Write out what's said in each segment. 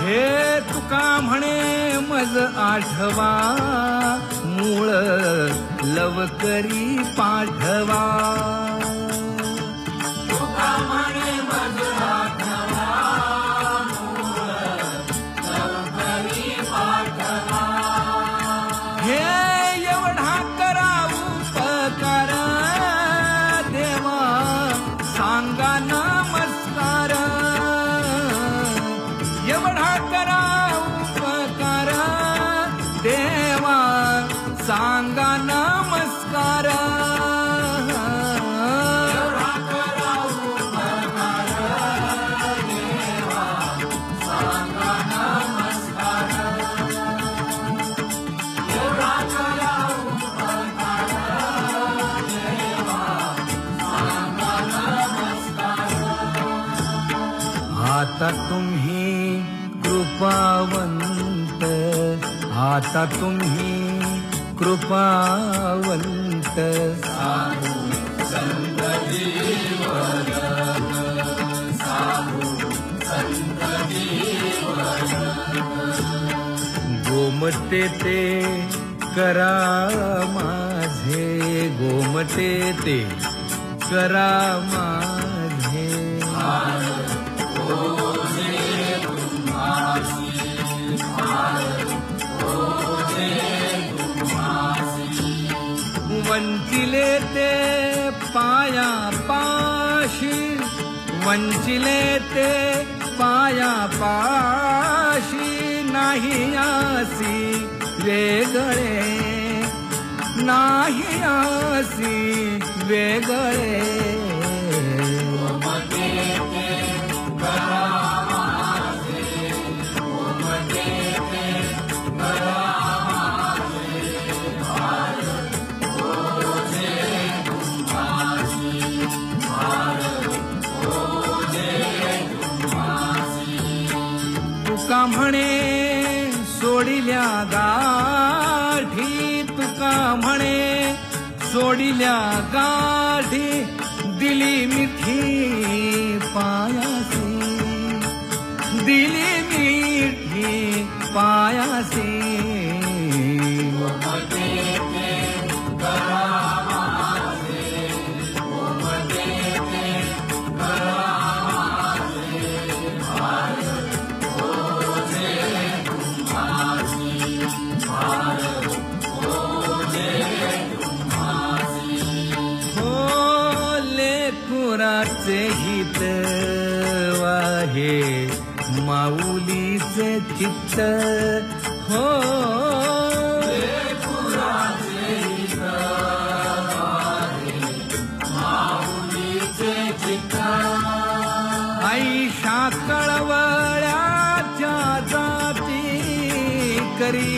हे तुका म्हणे मज आठवा, मूळ लवकरी पाठवा. तुका म्हणे मज आठवा, मूळ लवकरी पाठवा. हे एवढा करा उपकार, देवा सांगा नमस्कार. एवढा करा उपकार, देवा सांगा नमस्कार. एवढा करा उपकार, देवा सांगा नमस्कार. एवढा करा उपकार, देवा सांगा नमस्कार. आता तुम्ही कृपावंत, आता तुम्ही कृपावंत. साधू संत देवर, साधू संत देवर. गोमटे ते करा माझे, गोमटे ते करा माझे. वंचिले ते पाया पाशी, वंचिले ते पाया पाशी. नाही आसी वेगळे, नाही आसी वेगळे. तुका म्हणे सोडिल्या गाठी, तुका म्हणे सोडिल्या गाठी. दिली मिठी पायासी, दिली मिठी पायासी. लेकुराचे हित वाहे माऊलीचे चित्त. हो लेकुराचे हित वाहे माऊलीचे चित्त. ऐशा कळवळ्याच्या जाती करी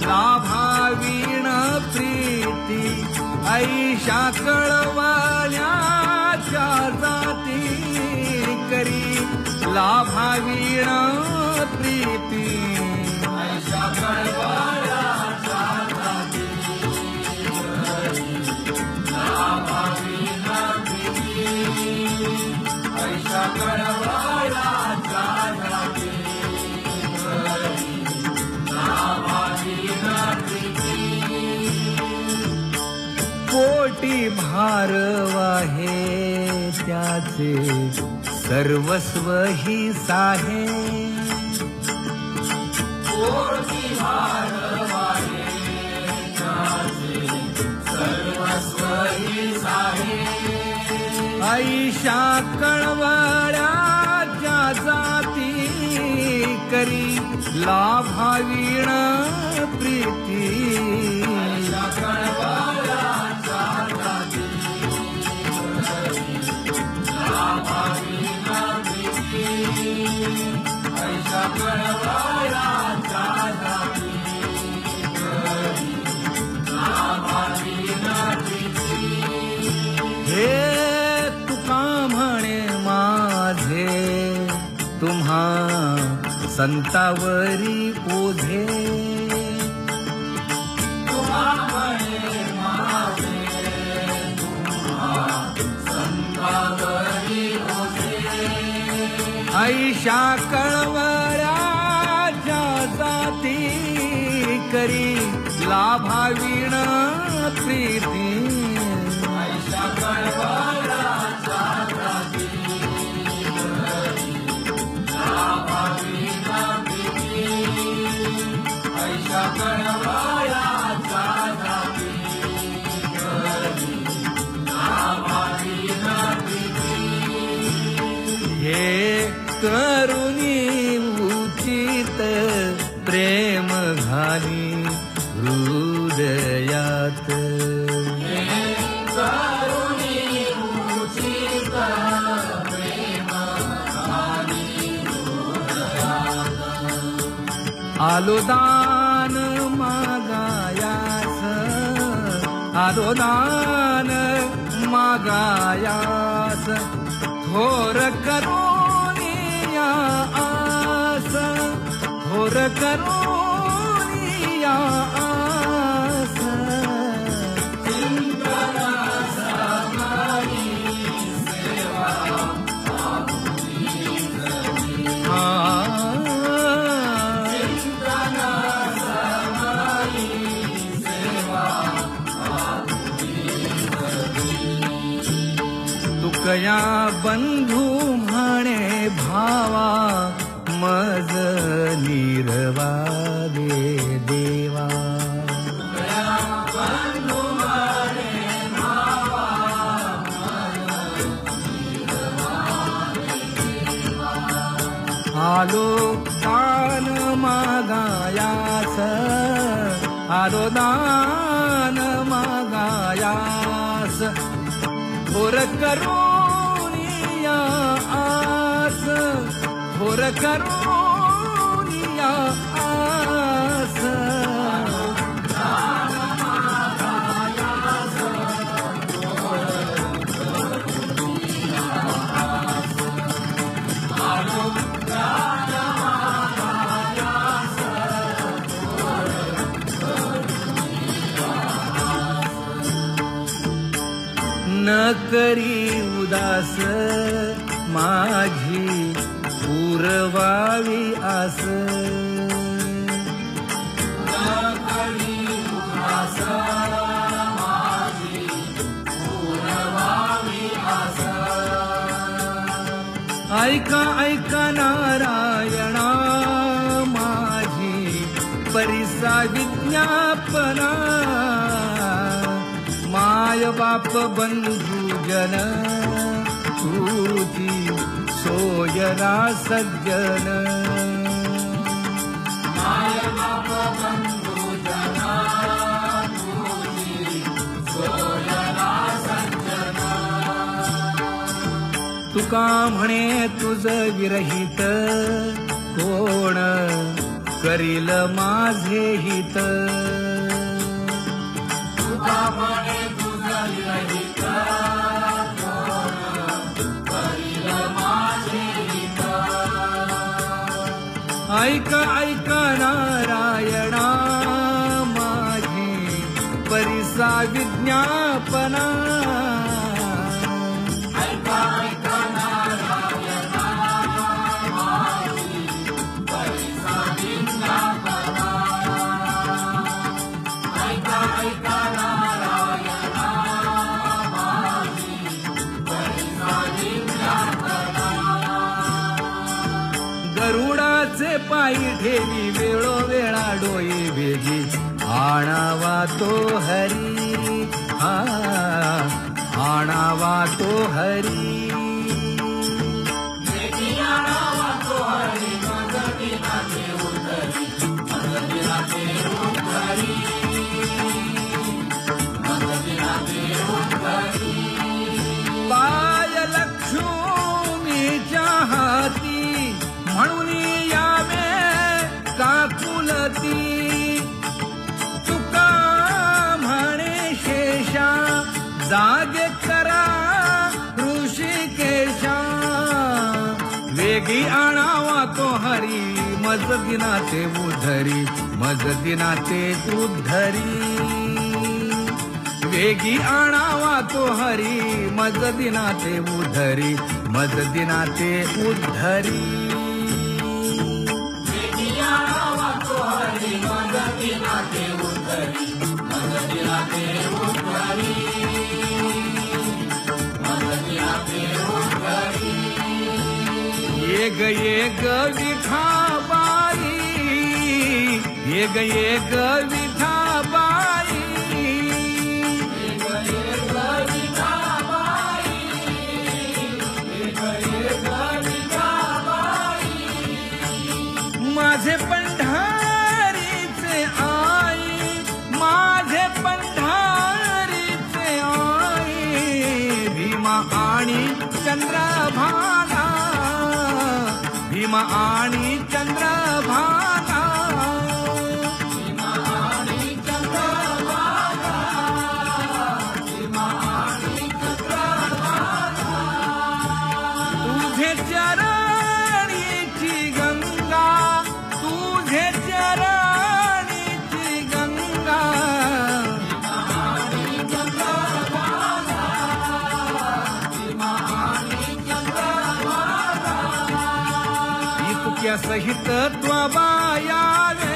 लाभावीण प्रीती. ऐशा कळवळ्याच्या जाती करी लाभावीण प्रीती. ऐशा कळवळ्याच्या जाती करी लाभावीण प्रीती. ऐशा कळवळ्याच्या जाती करी लाभावीण प्रीती. पोटी भार वाहे त्याचे सर्वस्व ही साहे. पोटी भार वाहे त्याचे सर्वस्व ही साहे. ऐशा कळवळ्याच्या जाती करी लाभावीण प्रीती. ऐशा कळवळ्याच्या जाती करी लाभावीण प्रीती. ऐशा कळवळ्याच्या जाती करी लाभावीण प्रीती. हे तुका म्हणे माझे, तुम्हा संतावरी ओझे. तुका म्हणे माझे, ऐशा कळवराच्या जाती करी लाभावीण प्रीती ऐशा कळवळाच्या जाती लाभावीणा प्रीती ऐशा कळवळाच्या जाती लाभावीणा प्रीती हे करुणी उचित प्रेम घाली हृदयात करुणी उचित प्रेम घाली आलो दान मागायास आलो दान मागायास थोर करुणिया आस थोर करुणिया आस तुकया बंधू म्हणे भावा मज निर्वागे देवा आलो दान मागायास आलो दान मागायास थोर करुणिया आस थोर करुणिया आस न करी उदास माझी पुरवावी आस ऐका ऐका नारायणा माझी परिसा विज्ञापना माय बाप बंधू जन तुझी सोयरा सज्जन माय बाप बंधू जना तुझी सोयरा सज्जन तुका म्हणे तुझ विरहित कोण करील माझे हित तुका म्हणे तुझं विरहित कोण करील माझे हित ऐका ऐका नारायणा माझी परिसा विज्ञापना ऐका ऐका नारायणा माझी परिसा विज्ञापना ऐका ऐका नारायणा माझी परिसा विज्ञापना गरुडाचे पायी ठेवी वेळोवेळा डोई वेगी आणावा तो हरी आणावा तो हरी आणावा तो हरी मदतीनाचे उद्धरी मदतीनाचे उद्धरी मदतीनाचे उद्धरी पाय लक्ष्मीच्या हाती म्हणून यावे काकुलती तुका म्हणे शेषा जागे करा ऋषिकेशा वेगी आणावा तो हरी मज दिनाचे उद्धरी मज दिनाचे उद्धरी वेगी आणावा तो हरी मज दिनाचे उधरी मज दिनाचे उद्धरी आणावा तो हरी मज दिनाचे उद्धरी मज दिनाचे उद्धरी मज दिनाचे उद्धरी ये ग विठाबाई ये ग विठाबाई माझे पंढारीचे आई माझे पंढारीचे आई भीमा आणि चंद्रभागा भीमा आणि चंद्रभागा भीमा आणि चंद्रभागा भीमा आणि चंद्रभागा तुझे चरणीची गंगा तुझे चरणीची गंगा आणि चंद्रभागा भीमा आणि चंद्रभागा इतक्या सहित त्वबायावे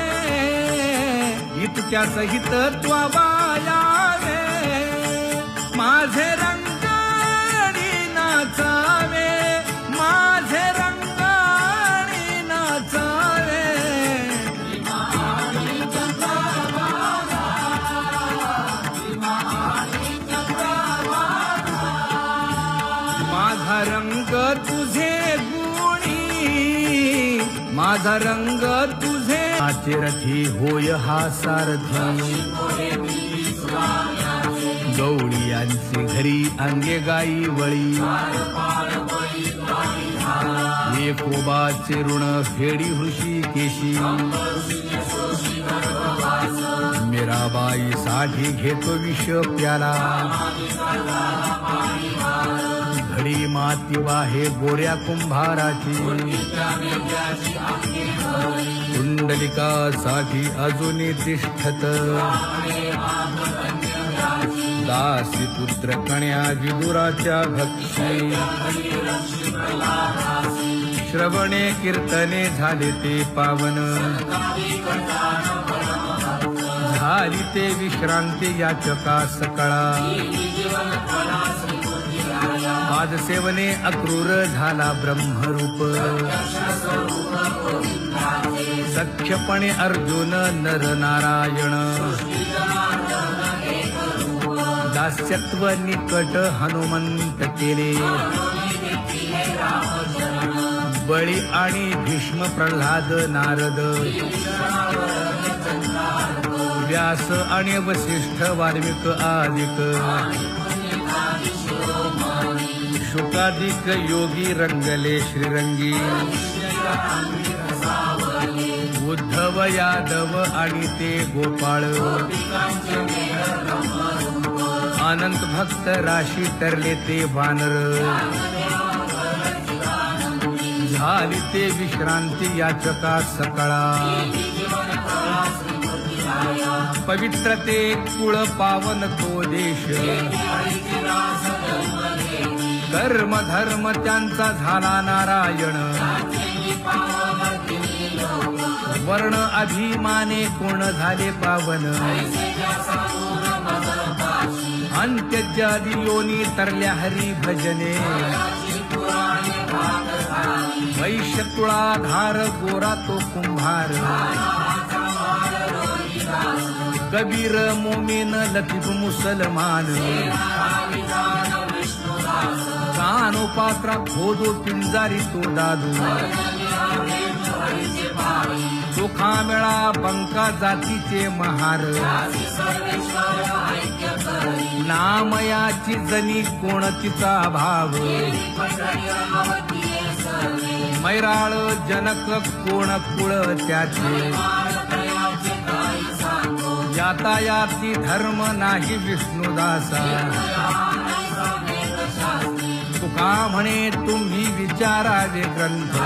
इतक्या सहित त्वबायावे माझे रंगाणी नाचावे माझे रंगाणी नाचावे भीमा आणि चंद्रभागा भीमा आणि चंद्रभागा माझा रंग तुझे गुणी माझा रंग तुझे रथी होय हा सारथी गवळीयांची घरी अंगे गाई वळी एकोबाचे ऋण फेडी हृषी केशी मीराबाई साठी घेतो विष प्याला घडी माती वाहे गोऱ्या कुंभाराची कुंडलिकासाठी अजूनही तिष्ठत दासी पुत्र कण्या विदुराच्या भक्षी श्रवणे कीर्तने झाले ते पावन झाली ते विश्रांती याचका सकळा पादसेवने अक्रूर झाला ब्रह्मरूप सख्यपणे अर्जुन नर नारायण दास्यत्व निकट हनुमंत केले बळी आणि भीष्म प्रल्हाद नारद व्यास आणि वसिष्ठ वाल्मिक आदिक शुकादिक योगी रंगले श्रीरंगी उद्धव यादव आणि ते गोपाळ अनंत भक्त राशी तरले ते वानर झाली ते विश्रांती याचका सकळा पवित्र ते कुळ पावन तो देश कर्म धर्म त्यांचा झाला नारायण वर्ण अभिमाने कोण झाले पावन अंत्यजादी योनी तरल्या हरी भजने वैश्य कुळाधार गोरा तो कुंभार कबीर मोमीन लतीफ मुसलमान कानोपात्रा खोदो पिंजारी तो दादू चोखामेळा बंका जातीचे महार नामयाची जनी कोण तिचा भाव मैराळ जनक कोण कुळ त्याचे यातायाती धर्म नाही विष्णुदासा तुका म्हणे तुम्ही विचारावे ग्रंथ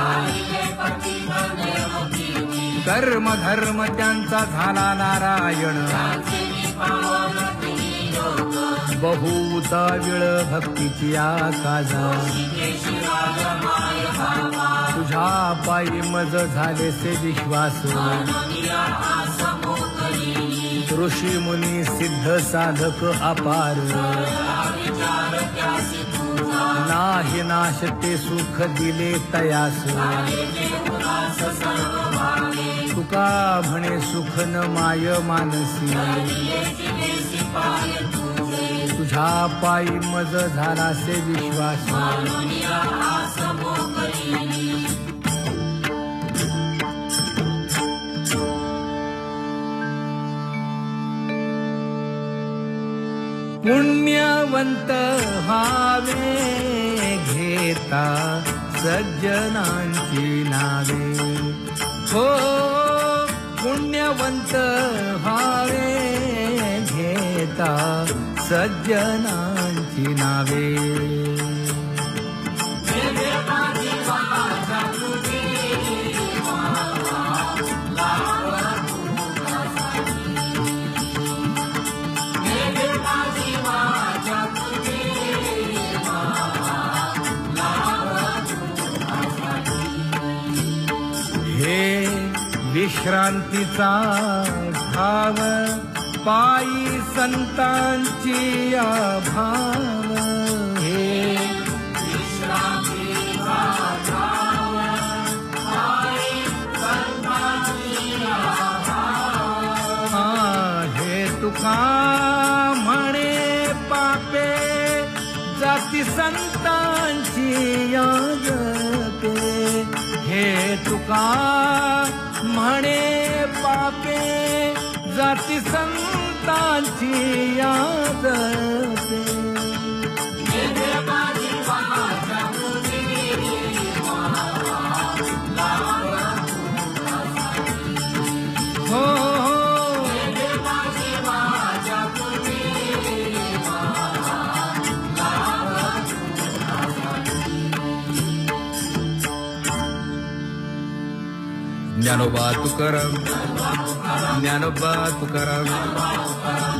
कर्म धर्म त्यांचा झाला नारायण बहुता वेळ भक्तीची आकाजा तुझ्या पायी मज झाले से विश्वास ऋषी मुनी सिद्ध साधक अपार नाही नाश ते सुख दिले तयास तुका म्हणे सुख न माय मानसी तुझ्या पायी मज झाला से विश्वास पुण्यवंत व्हावे घेता सज्जनांची नावे हो पुण्यवंत व्हावे घेता सज्जनांची नावे हे विश्रांतीचा ठाव पायी संतांची भाव हे विश्रांतीचा ठाव पायी संतांची भाव हे तुका म्हणे पापे जाती संतांची जपे हे तुका म्हणे पापे जाती संतांची जपे हो ज्ञानोबा तुकाराम ज्ञानोबा तुकाराम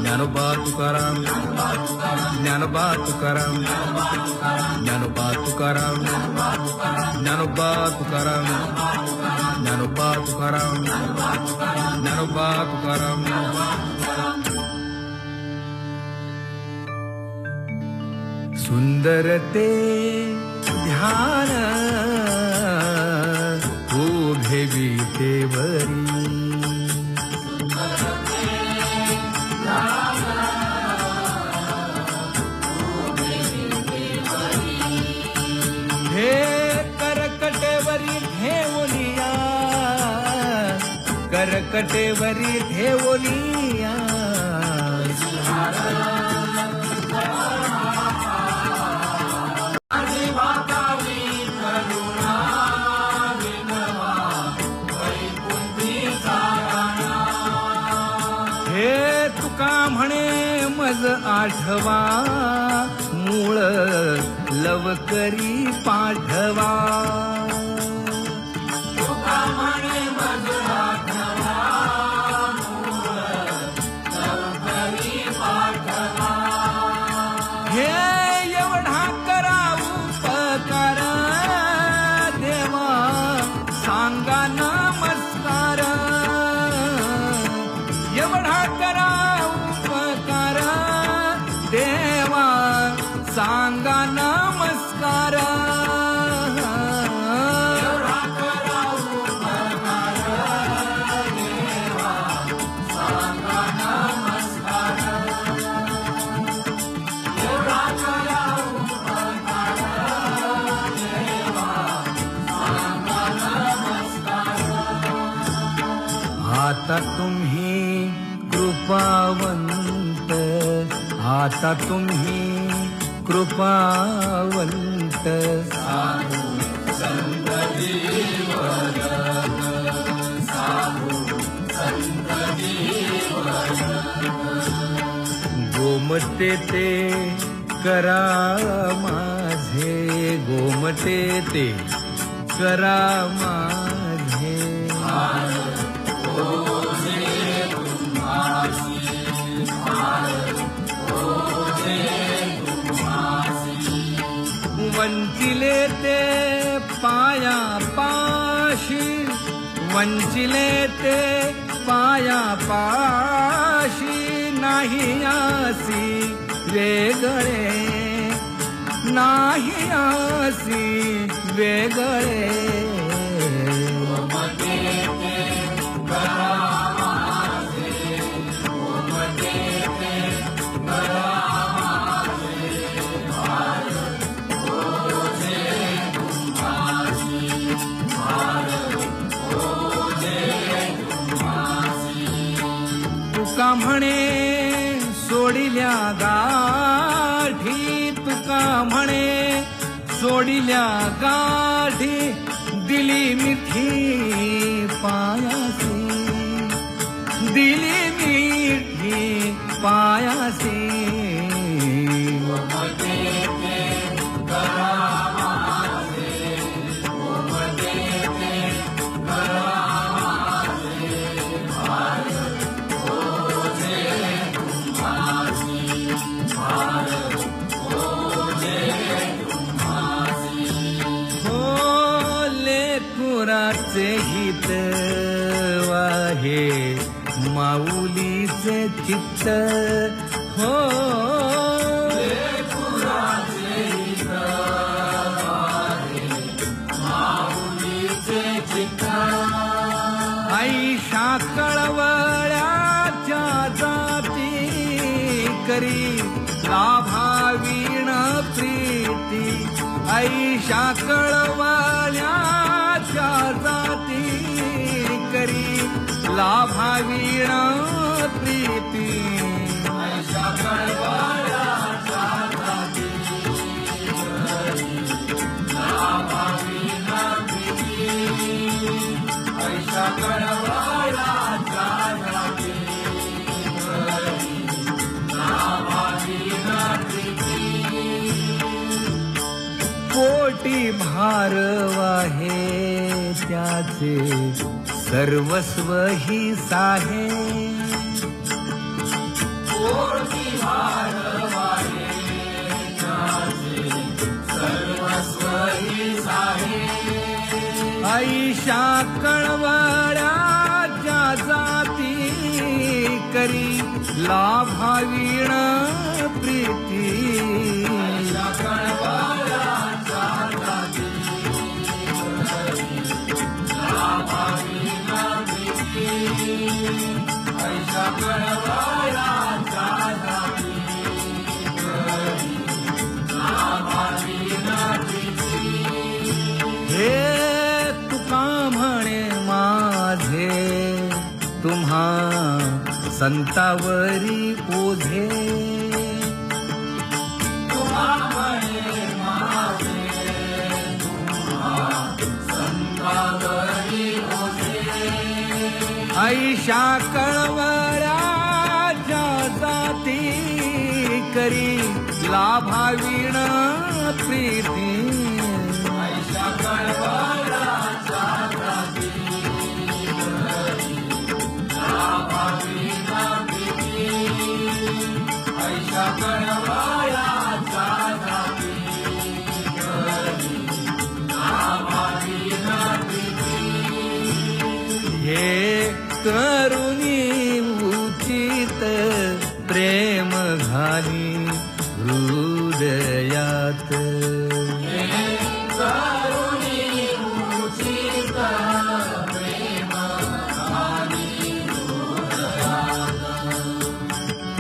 ज्ञानोबा तुकाराम ज्ञानोबा तुकाराम ज्ञानोबा तुकाराम ज्ञानोबा तुकाराम ज्ञानोबा तुकाराम ज्ञानोबा तुकाराम सुंदर ते ध्यान उभे विटेवरी हे करकटेवरी ठेवलिया करकटेवरी ठेवलिया हे तुका म्हणे मज आठवा मूळ लवकरी पाठवा तुका म्हणे मज आठवा मूळ लवकरी पाठवा हे एवढा करा उपकार देवा सांगा नमस्कार एवढा करा उपकार देवा सांगा नमस्कार एवढा करा उपकार देवा सांगा नमस्कार एवढा करा उपकार देवा सांगा नमस्कार आता तुम्ही कृपावंत आता तुम्ही कृपावंत साधू संत देवन साधू संत देवन गोमटे ते करा माझे गोमटे ते करा माझे Oh वंचिले ते पाया पाशी, वंचिले ते पाया पाशी, नाही आसी वेगळे, नाही आसी वेगळे. तुका म्हणे सोडिल्या गाठी, तुका म्हणे सोडिल्या गाठी, दिली मिठी पायासी, दिली मिठी पायासी. लेकुराचे हित वाहे माऊलीचे चित्त, हो लेकुराचे हित वाहे माऊलीचे चित्त. आईशा कळवळ्याच्या जाती करी लाभावीण प्रीती, आईशा कळवळ्याच्या जाती करी लाभावीण प्रीती. आईशा कळवळ्याच्या जाती करी लाभावीण प्रीती, आईशा कळवळ्याच्या जाती करी लाभावीण प्रीती. कोटी भारवाहे त्याचे सर्वस्व ही साहे, कोटी भारवाहे त्याचे सर्वस्व ही साहे. आईशा कळवळ्याच्या जाती करी लाभावीण प्रीती. आईशा कळवळ्याच्या जाती करी लाभावीण प्रीती, आईशा कळवळ्याच्या जाती करी लाभावीण प्रीती. हे तुका म्हणे माझे तुम्हा संतावरी ओझे, तुका म्हणे माझे तुम्हा संतावरी ओझे. आईशा कळवळ्याच्या जाती करी लाभावीण प्रीती. आईशा कळवळ्याच्या जाती करी लाभावीण प्रीती, आईशा कळवळ्याच्या जाती करी लाभावीण प्रीती. हे करुणी उचित प्रेम घाली हृदयात, करुणी उचित प्रेम घाली हृदयात.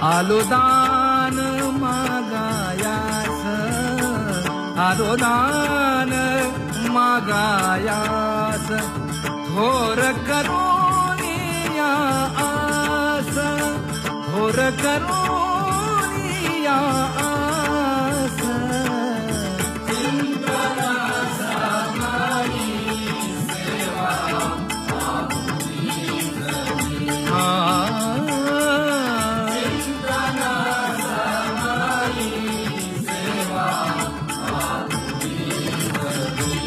आलो दान मागायास, आलो दान मागायास, थोर करुणिया आस, थोर करुणिया आस. चिंतन समाई सेवा आपुली करी, चिंतन समाई सेवा आपुली करी.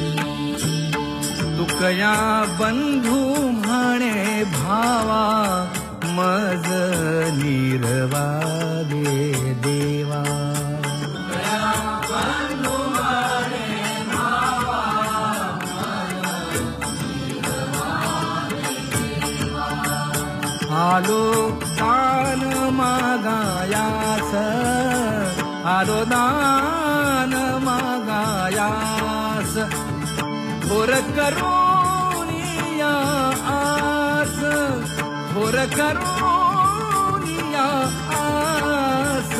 तुकया बंधू म्हणे भावा मज निर्वागे देवा, तुकया बंधू म्हणे आलो दान मागायास, आलो दान मागायास, थोर करून या आस, थोर करून या आस.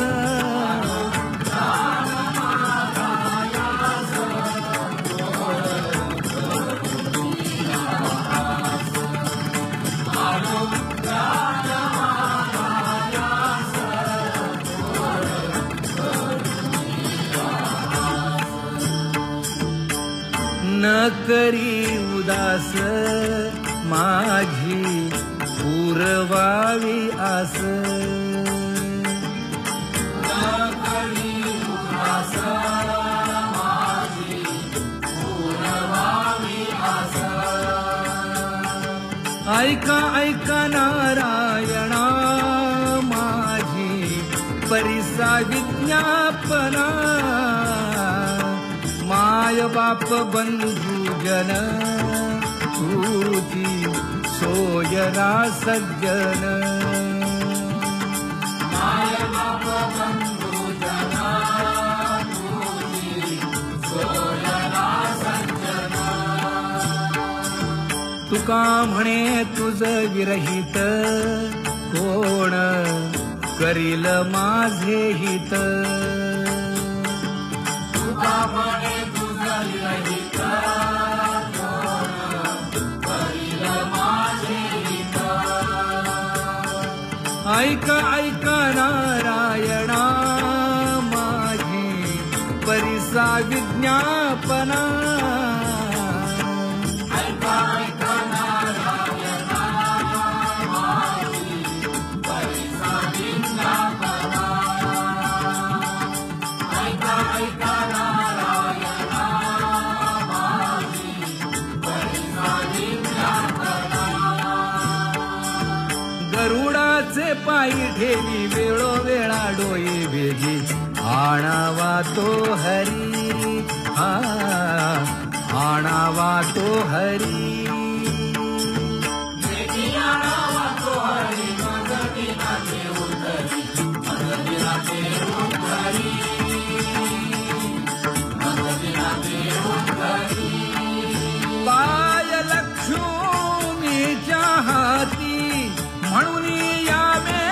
न करी उदास माझी पुरवावी आस, न करी उदास माझी पुरवावी आस. ऐका ऐका नारायणा माझी परिसा विज्ञापना, माय बाप बंधुजन तुझी सोयरा सज्जन. माय बाप बंधुजन तुझी सोयरा सज्जन. तुका म्हणे तुझ विरहित कोण करील माझे हित. तुका म्हणे तुझ विरहित कोण करील माझे हित. ऐका ऐका नारायणा माझी परिसा विज्ञापना, ऐका ऐका नारायणा माझी परिसा विज्ञापना. ऐका ऐका नारायणा माझी परिसा विज्ञापना. गरुडाचे पायी ठेवी वेळोवेळा डोई भेगी, आणावा तो हरी, हा आणावा तो हरी. वेगी आणावा तो हरी, मदतीनाचे उद्धरी, मदतीनाचे उद्धरी, मदतीनाचे उद्धरी. पाय लक्ष्मीच्या हाती म्हणून यावे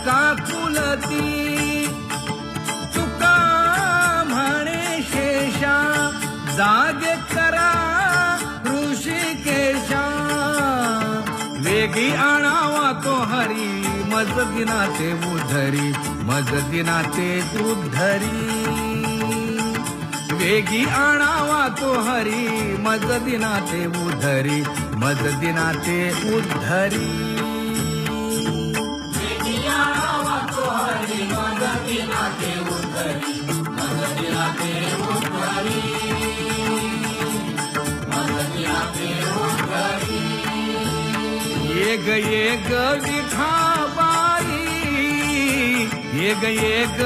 काकुलती. तुका म्हणे शेषा जागे करा ऋषिकेशा, वेगी आणावा तो हरी मज दिनाचे उद्धरी, मज दिनाचे उद्धरी. वेगी आणावा तो हरी मज दिनाचे उद्धरी, मज दिनाचे उद्धरी. वेगी आणावा तो हरी मदतीनाचे उद्धरी, मदतीनाचे उद्धरी, मदतीनाचे उद्धरी. येग येग विठाबाई, येग येग